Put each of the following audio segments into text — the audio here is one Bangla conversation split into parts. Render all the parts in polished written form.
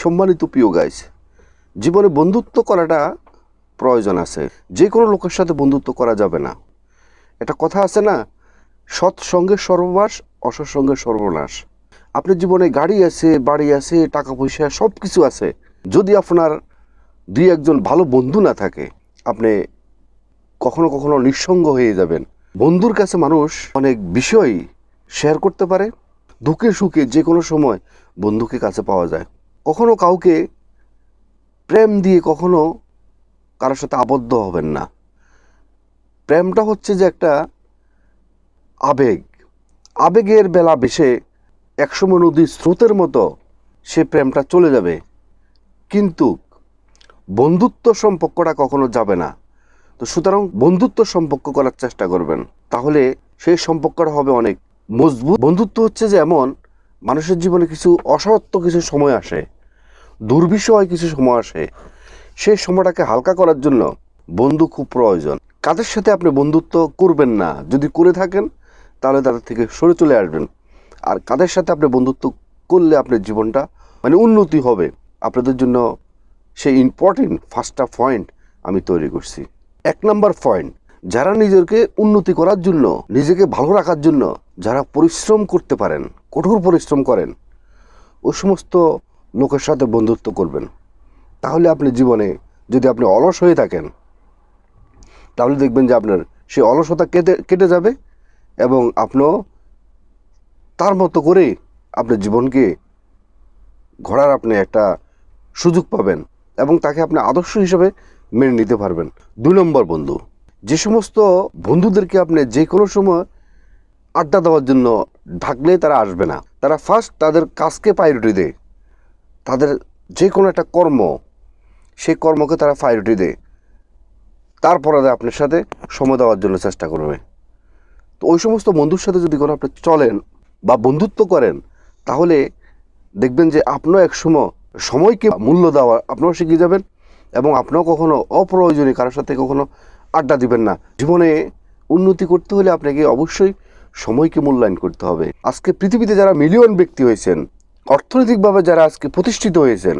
সম্মানিত প্রিয় গাইস, জীবনে বন্ধুত্ব করাটা প্রয়োজন আছে। যে কোনো লোকের সাথে বন্ধুত্ব করা যাবে না। একটা কথা আছে না, সৎসঙ্গের সর্বনাশ, অসৎসঙ্গের সর্বনাশ। আপনার জীবনে গাড়ি আছে, বাড়ি আছে, টাকা পয়সা সব কিছু আছে, যদি আপনার দুই একজন ভালো বন্ধু না থাকে, আপনি কখনো কখনো নিঃসঙ্গ হয়ে যাবেন। বন্ধুর কাছে মানুষ অনেক বিষয় শেয়ার করতে পারে। দুঃখে সুখে যে কোনো সময় বন্ধুকে কাছে পাওয়া যায়। কখনো কাউকে প্রেম দিয়ে কখনো কারোর সাথে আবদ্ধ হবেন না। প্রেমটা হচ্ছে যে একটা আবেগ, আবেগের বেলা বেশে একসময় নদীর স্রোতের মতো সে প্রেমটা চলে যাবে, কিন্তু বন্ধুত্ব সম্পর্কটা কখনো যাবে না। তো সুতরাং বন্ধুত্ব সম্পর্ক করার চেষ্টা করবেন, তাহলে সেই সম্পর্কটা হবে অনেক মজবুত। বন্ধুত্ব হচ্ছে যে এমন, মানুষের জীবনে কিছু অসত্য কিছু সময় আসে, দুর্বিষহ কিছু সময় আসে, সেই সময়টাকে হালকা করার জন্য বন্ধু খুব প্রয়োজন। কাদের সাথে আপনি বন্ধুত্ব করবেন না, যদি করে থাকেন তাহলে তাদের থেকে সরে চলে আসবেন। আর কাদের সাথে আপনি বন্ধুত্ব করলে আপনার জীবনটা উন্নতি হবে, আপনাদের জন্য সেই ইম্পর্টেন্ট ফার্স্টটা পয়েন্ট আমি তৈরি করছি। 1 নম্বর পয়েন্ট, যারা নিজেকে উন্নতি করার জন্য, নিজেকে ভালো রাখার জন্য যারা পরিশ্রম করতে পারেন, কঠোর পরিশ্রম করেন, ওই সমস্ত লোকের সাথে বন্ধুত্ব করবেন। তাহলে আপনি জীবনে, যদি আপনি অলস হয়ে থাকেন, তাহলে দেখবেন যে আপনার সেই অলসতা কেটে যাবে এবং আপনিও তার মতো করে আপনার জীবনকে গড়ার আপনি একটা সুযোগ পাবেন এবং তাকে আপনি আদর্শ হিসেবে মেনে নিতে পারবেন। 2 নম্বর বন্ধু, যে সমস্ত বন্ধুদেরকে আপনি যে কোনো সময় আড্ডা দেওয়ার জন্য ডাকলে তারা আসবে না। তারা ফার্স্ট তাদের কাজকে প্রায়োরিটি দেয়, তাদের যে কোনো একটা কর্ম, সেই কর্মকে তারা প্রায়োরিটি দেয়, তারপরে আপনার সাথে সময় দেওয়ার জন্য চেষ্টা করবে। তো ওই সমস্ত বন্ধুর সাথে যদি কোনো আপনি চলেন বা বন্ধুত্ব করেন, তাহলে দেখবেন যে আপনিও একসময় সময়কে মূল্য দেওয়া আপনিও শিখে যাবেন এবং আপনিও কখনো অপ্রয়োজনীয় কারোর সাথে কখনো আড্ডা দিবেন না। জীবনে উন্নতি করতে হলে আপনাকে অবশ্যই সময়কে মূল্যায়ন করতে হবে। আজকে পৃথিবীতে যারা মিলিয়ন ব্যক্তি হয়েছেন, অর্থনৈতিকভাবে যারা আজকে প্রতিষ্ঠিত হয়েছেন,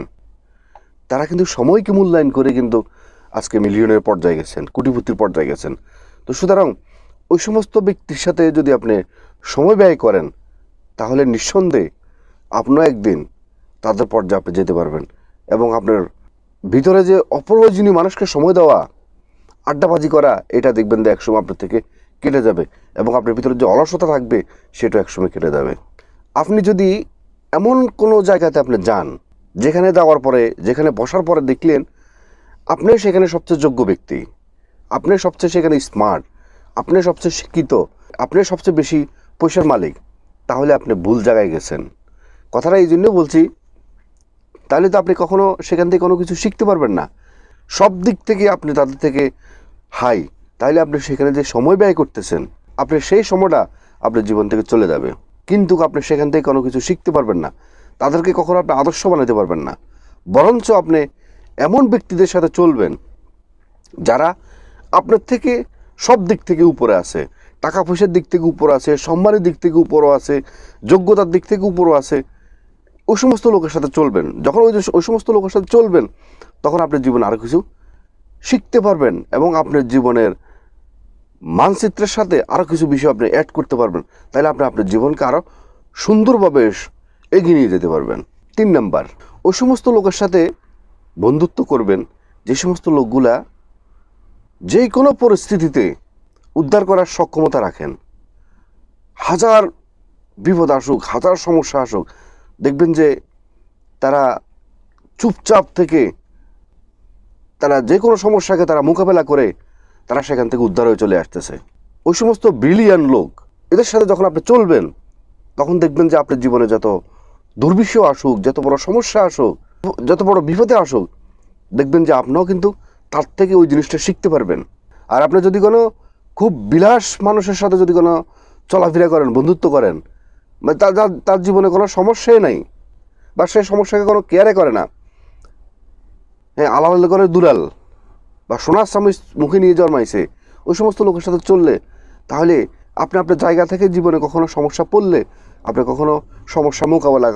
তারা কিন্তু সময়কে মূল্যায়ন করে কিন্তু আজকে মিলিয়নের পর্যায়ে গেছেন, কোটিপতির পর্যায়ে গেছেন। তো সুতরাং ওই সমস্ত ব্যক্তির সাথে যদি আপনি সময় ব্যয় করেন, তাহলে নিঃসন্দেহে আপনিও একদিন তাদের পর্যায়ে আপনি যেতে পারবেন এবং আপনার ভিতরে যে অপ্রয়োজনীয় মানুষকে সময় দেওয়া, আড্ডাবাজি করা, এটা দেখবেন যে একসময় আপনার থেকে কেটে যাবে এবং আপনার ভিতরে যে অলসতা থাকবে সেটা একসময় কেটে যাবে। আপনি যদি এমন কোনো জায়গাতে আপনি যান, যেখানে যাওয়ার পরে, যেখানে বসার পরে দেখলেন আপনি সেখানে সবচেয়ে যোগ্য ব্যক্তি, আপনি সবচেয়ে সেখানে স্মার্ট, আপনি সবচেয়ে শিক্ষিত, আপনি সবচেয়ে বেশি পয়সার মালিক, তাহলে আপনি ভুল জায়গায় গেছেন। কথাটা এই জন্য বলছি, তাহলে তো আপনি কখনো সেখান থেকে কোনো কিছু শিখতে পারবেন না। সব দিক থেকে আপনি তাদের থেকে হাই, তাহলে আপনি সেখানে যে সময় ব্যয় করতেছেন, আপনি সেই সময়টা আপনার জীবন থেকে চলে যাবে, কিন্তু আপনি সেখান থেকে কোনো কিছু শিখতে পারবেন না, তাদেরকে কখনো আপনি আদর্শ বানাতে পারবেন না। বরঞ্চ আপনি এমন ব্যক্তিদের সাথে চলবেন যারা আপনার থেকে সব দিক থেকে উপরে আছে, টাকা পয়সার দিক থেকে উপরে আছে, সম্মানের দিক থেকে উপরও আছে, যোগ্যতার দিক থেকে উপরও আছে। ওই সমস্ত লোকের সাথে চলবেন। যখন ওই সমস্ত লোকের সাথে চলবেন, তখন আপনার জীবনে আরও কিছু শিখতে পারবেন এবং আপনার জীবনের মানচিত্রের সাথে আরও কিছু বিষয় আপনি অ্যাড করতে পারবেন। তাহলে আপনি আপনার জীবনকে আরও সুন্দরভাবে এগিয়ে নিয়ে যেতে পারবেন। 3 নাম্বার, ওই সমস্ত লোকের সাথে বন্ধুত্ব করবেন যে সমস্ত লোকগুলা যে কোনো পরিস্থিতিতে উদ্ধার করার সক্ষমতা রাখেন। হাজার বিপদ আসুক, হাজার সমস্যা আসুক, দেখবেন যে তারা চুপচাপ থেকে তারা যে কোনো সমস্যাকে তারা মোকাবেলা করে তারা সেখান থেকে উদ্ধার হয়ে চলে আসতেছে। ওই সমস্ত ব্রিলিয়ান্ট লোক, এদের সাথে যখন আপনি চলবেন, তখন দেখবেন যে আপনার জীবনে যত দুর্বিষহ আসুক, যত বড় সমস্যা আসুক, যত বড় বিপদে আসুক, দেখবেন যে আপনিও কিন্তু তার থেকে ওই জিনিসটা শিখতে পারবেন। আর আপনি যদি কোনো খুব বিলাস মানুষের সাথে যদি কোনো চলাফেরা করেন, বন্ধুত্ব করেন, মানে তার জীবনে কোনো সমস্যাই নাই বা সে সমস্যাকে কোনো কেয়ারে করে না, হ্যাঁ, আলাদা করে দুলাল বা সোনার চামচ মুখে নিয়ে জন্মাইছে, ওই সমস্ত লোকের সাথে চললে, তাহলে আপনি আপনার জায়গা থেকে জীবনে কখনো সমস্যা পড়লে আপনি কখনো সমস্যা মোকাবেলা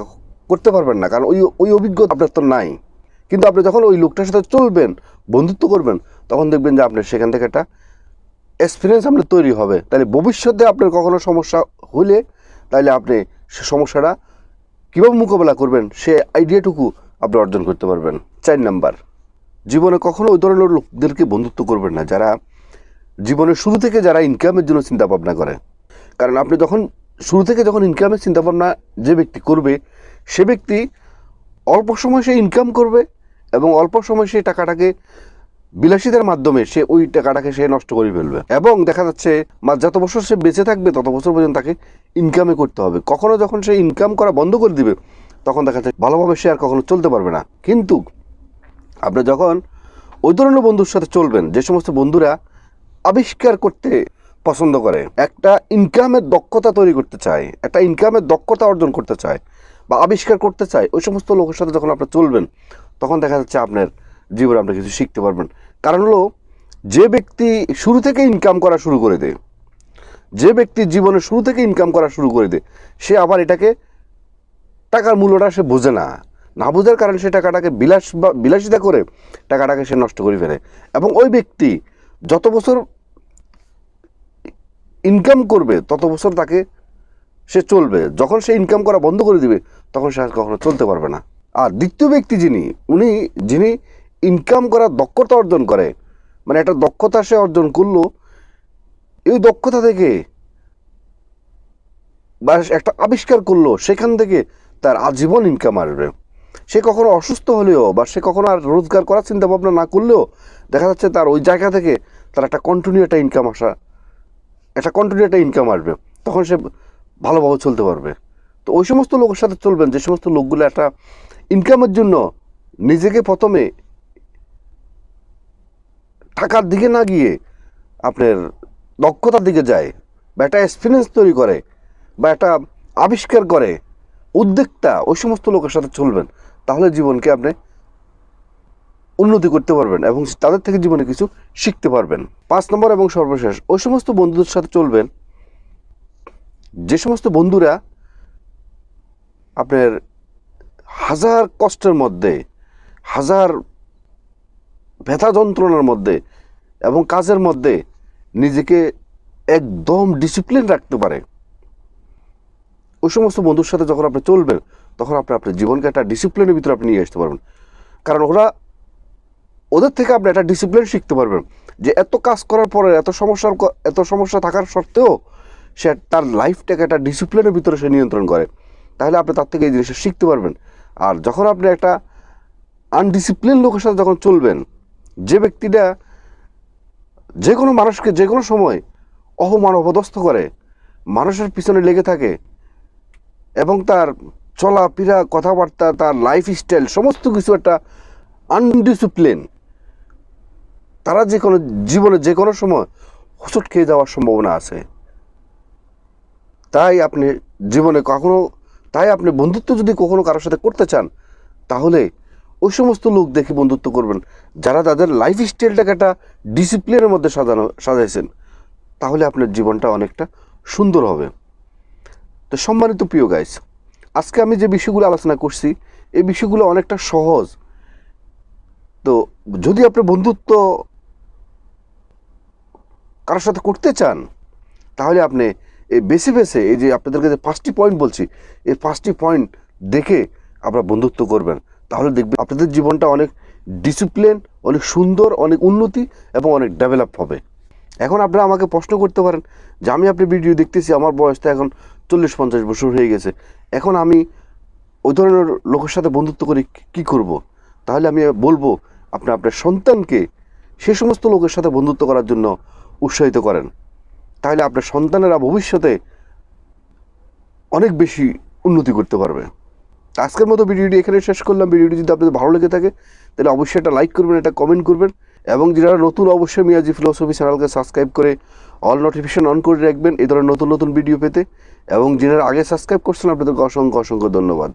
করতে পারবেন না, কারণ ওই ওই অভিজ্ঞতা আপনার তো নাই। কিন্তু আপনি যখন ওই লোকটার সাথে চলবেন, বন্ধুত্ব করবেন, তখন দেখবেন যে আপনার সেখান থেকে একটা এক্সপিরিয়েন্স আপনার তৈরি হবে। তাহলে ভবিষ্যতে আপনার কখনো সমস্যা হলে তাহলে আপনি সে সমস্যাটা কীভাবে মোকাবেলা করবেন সে আইডিয়াটুকু আপনি অর্জন করতে পারবেন। 4 নাম্বার, জীবনে কখনো ওই ধরনের লোকদেরকে বন্ধুত্ব করবেন না যারা জীবনের শুরু থেকে যারা ইনকামের জন্য চিন্তা ভাবনা করে। কারণ আপনি যখন শুরু থেকে যখন ইনকামের চিন্তা ভাবনা যে ব্যক্তি করবে, সে ব্যক্তি অল্প সময় সে ইনকাম করবে এবং অল্প সময় সেই টাকাটাকে বিলাসিতার মাধ্যমে সে ওই টাকাটাকে সে নষ্ট করে ফেলবে। এবং দেখা যাচ্ছে যত বছর সে বেঁচে থাকবে তত বছর পর্যন্ত তাকে ইনকামে করতে হবে। কখনো যখন সে ইনকাম করা বন্ধ করে দিবে তখন দেখা যাচ্ছে ভালোভাবে সে আর কখনো চলতে পারবে না। কিন্তু আপনি যখন ওই ধরনের বন্ধুর সাথে চলবেন, যে সমস্ত বন্ধুরা আবিষ্কার করতে পছন্দ করে, একটা ইনকামের দক্ষতা তৈরি করতে চায়, একটা ইনকামের দক্ষতা অর্জন করতে চায় বা আবিষ্কার করতে চায়, ওই সমস্ত লোকের সাথে যখন আপনি চলবেন তখন দেখা যাচ্ছে আপনার জীবনে আপনি কিছু শিখতে পারবেন। কারণ হলো যে ব্যক্তি শুরু থেকে ইনকাম করা শুরু করে দেয়, যে ব্যক্তি জীবনে শুরু থেকে ইনকাম করা শুরু করে দেয়, সে আবার এটাকে টাকার মূল্যটা সে বোঝে না, না বোঝার কারণে সে টাকাটাকে বিলাসিতা করে টাকাটাকে সে নষ্ট করে ফেলে। এবং ওই ব্যক্তি যত বছর ইনকাম করবে তত বছর তাকে সে চলবে। যখন সে ইনকাম করা বন্ধ করে দিবে তখন সে আর কখনো চলতে পারবে না। আর দ্বিতীয় ব্যক্তি যিনি ইনকাম করার দক্ষতা অর্জন করে, মানে একটা দক্ষতা সে অর্জন করলো, এই দক্ষতা থেকে বা একটা আবিষ্কার করলো, সেখান থেকে তার আজীবন ইনকাম আসবে। সে কখনো অসুস্থ হলেও বা সে কখনো আর রোজগার করার চিন্তা ভাবনা না করলেও দেখা যাচ্ছে তার ওই জায়গা থেকে তার একটা কন্টিনিউ একটা ইনকাম আসবে, তখন সে ভালোভাবে চলতে পারবে। তো ওই সমস্ত লোকের সাথে চলবেন যে সমস্ত লোকগুলো একটা ইনকামের জন্য নিজেকে প্রথমে টাকার দিকে না গিয়ে আপনার দক্ষতার দিকে যায় বা একটা এক্সপিরিয়েন্স তৈরি করে বা একটা আবিষ্কার করে, উদ্যোক্তা, ওই সমস্ত লোকের সাথে চলবেন। তাহলে জীবনকে আপনি উন্নতি করতে পারবেন এবং তাদের থেকে জীবনে কিছু শিখতে পারবেন। 5 নম্বর এবং সর্বশেষ, ওই সমস্ত বন্ধুদের সাথে চলবেন যে সমস্ত বন্ধুরা আপনার হাজার কষ্টের মধ্যে, হাজার ব্যথা যন্ত্রণার মধ্যে এবং কাজের মধ্যে নিজেকে একদম ডিসিপ্লিন রাখতে পারে। ওই সমস্ত বন্ধুর সাথে যখন আপনি চলবেন তখন আপনার জীবনকে একটা ডিসিপ্লিনের ভিতরে আপনি নিয়ে আসতে পারবেন। কারণ ওদের থেকে আপনি একটা ডিসিপ্লিন শিখতে পারবেন যে এত কাজ করার পরে এত সমস্যা থাকার সত্ত্বেও সে তার লাইফটাকে একটা ডিসিপ্লিনের ভিতরে সে নিয়ন্ত্রণ করে। তাহলে আপনি তার থেকে এই জিনিসটা শিখতে পারবেন। আর যখন আপনি একটা আনডিসিপ্লিন লোকের সাথে যখন চলবেন, যে ব্যক্তিটা যে কোনো মানুষকে যে কোনো সময় অপমান অপদস্থ করে, মানুষের পিছনে লেগে থাকে এবং তার চলাফেরা, কথাবার্তা, তার লাইফস্টাইল সমস্ত কিছু একটা আনডিসিপ্লিন, তারা জীবনে যে কোনো সময় হোঁচট খেয়ে যাওয়ার সম্ভাবনা আছে। তাই আপনি বন্ধুত্ব যদি কখনো কারোর সাথে করতে চান তাহলে ওই সমস্ত লোক দেখে বন্ধুত্ব করবেন যারা তাদের লাইফস্টাইলটাকে একটা ডিসিপ্লিনের মধ্যে সাজাইছেন। তাহলে আপনার জীবনটা অনেকটা সুন্দর হবে। তো সম্মানিত প্রিয় গাইস, আজকে আমি যে বিষয়গুলো আলোচনা করছি এই বিষয়গুলো অনেকটা সহজ। তো যদি আপনি বন্ধুত্ব কারোর সাথে করতে চান তাহলে আপনি এই বেছে এই যে আপনাদেরকে যে 5টি পয়েন্ট বলছি, এই 5টি পয়েন্ট দেখে আপনারা বন্ধুত্ব করবেন। তাহলে দেখবেন আপনাদের জীবনটা অনেক ডিসিপ্লিন, অনেক সুন্দর, অনেক উন্নতি এবং অনেক ডেভেলপ হবে। এখন আপনারা আমাকে প্রশ্ন করতে পারেন যে আমি আপনার ভিডিও দেখতেছি, আমার বয়সটা এখন 40-50 বছর হয়ে গেছে, এখন আমি ওই ধরনের লোকের সাথে বন্ধুত্ব করে কী করব? তাহলে আমি বলবো আপনার সন্তানকে সে সমস্ত লোকের সাথে বন্ধুত্ব করার জন্য উৎসাহিত করেন। তাহলে আপনার সন্তানেরা ভবিষ্যতে অনেক বেশি উন্নতি করতে পারবে। আজকের মতো ভিডিওটি এখানে শেষ করলাম। ভিডিওটি যদি আপনাদের ভালো লেগে থাকে তাহলে অবশ্যই একটা লাইক করবেন, একটা কমেন্ট করবেন এবং যারা নতুন অবশ্যই মিয়াজি ফিলোসফি চ্যানেলকে সাবস্ক্রাইব করে অল নোটিফিকেশন অন করে রাখবেন এই ধরনের নতুন ভিডিও পেতে। এবং যারা আগে সাবস্ক্রাইব করছেন আপনাদেরকে অসংখ্য ধন্যবাদ।